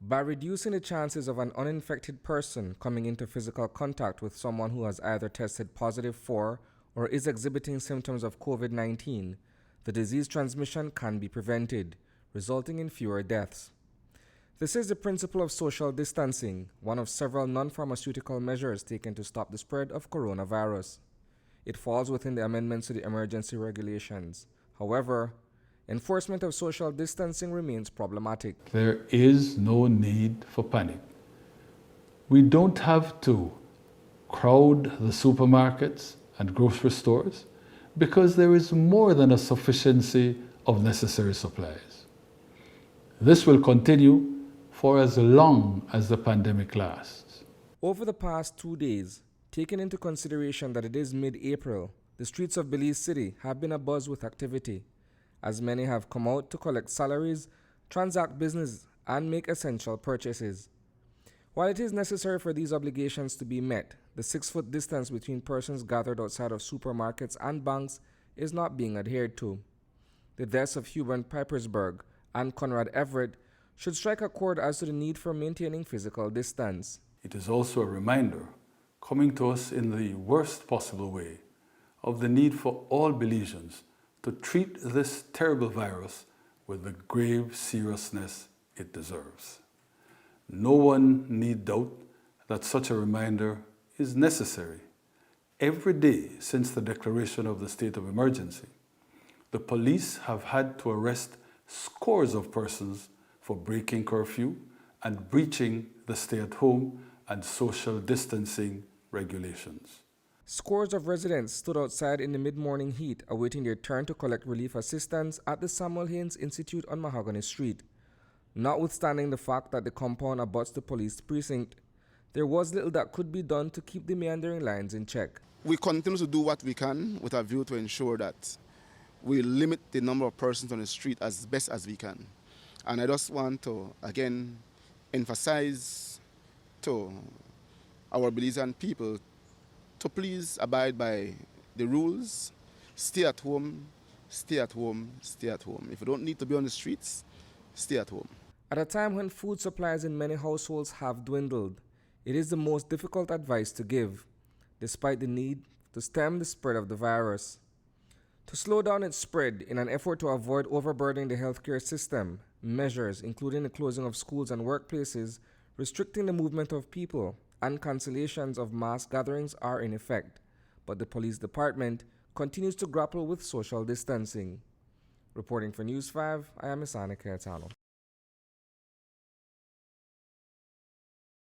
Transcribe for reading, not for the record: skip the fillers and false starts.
By reducing the chances of an uninfected person coming into physical contact with someone who has either tested positive for or is exhibiting symptoms of COVID-19, the disease transmission can be prevented, resulting in fewer deaths. This is the principle of social distancing, one of several non-pharmaceutical measures taken to stop the spread of coronavirus. It falls within the amendments to the emergency regulations. However, enforcement of social distancing remains problematic. There is no need for panic. We don't have to crowd the supermarkets and grocery stores because there is more than a sufficiency of necessary supplies. This will continue for as long as the pandemic lasts. Over the past 2 days, taking into consideration that it is mid-April, the streets of Belize City have been abuzz with activity, as many have come out to collect salaries, transact business, and make essential purchases. While it is necessary for these obligations to be met, the 6-foot distance between persons gathered outside of supermarkets and banks is not being adhered to. The deaths of Hubert Pipersberg and Conrad Everett should strike a chord as to the need for maintaining physical distance. It is also a reminder, coming to us in the worst possible way, of the need for all Belizeans to treat this terrible virus with the grave seriousness it deserves. No one need doubt that such a reminder is necessary. Every day since the declaration of the state of emergency, the police have had to arrest scores of persons for breaking curfew and breaching the stay-at-home and social distancing regulations. Scores of residents stood outside in the mid-morning heat awaiting their turn to collect relief assistance at the Samuel Haynes Institute on Mahogany Street. Notwithstanding the fact that the compound abuts the police precinct, there was little that could be done to keep the meandering lines in check. We continue to do what we can with a view to ensure that we limit the number of persons on the street as best as we can. And I just want to, again, emphasize to our Belizean people to please abide by the rules. Stay at home, stay at home, stay at home. If you don't need to be on the streets, stay at home. At a time when food supplies in many households have dwindled, it is the most difficult advice to give, despite the need to stem the spread of the virus. To slow down its spread in an effort to avoid overburdening the healthcare system, measures including the closing of schools and workplaces, restricting the movement of people, and cancellations of mass gatherings are in effect, but the police department continues to grapple with social distancing. Reporting for News 5, I am Isani Cayetano.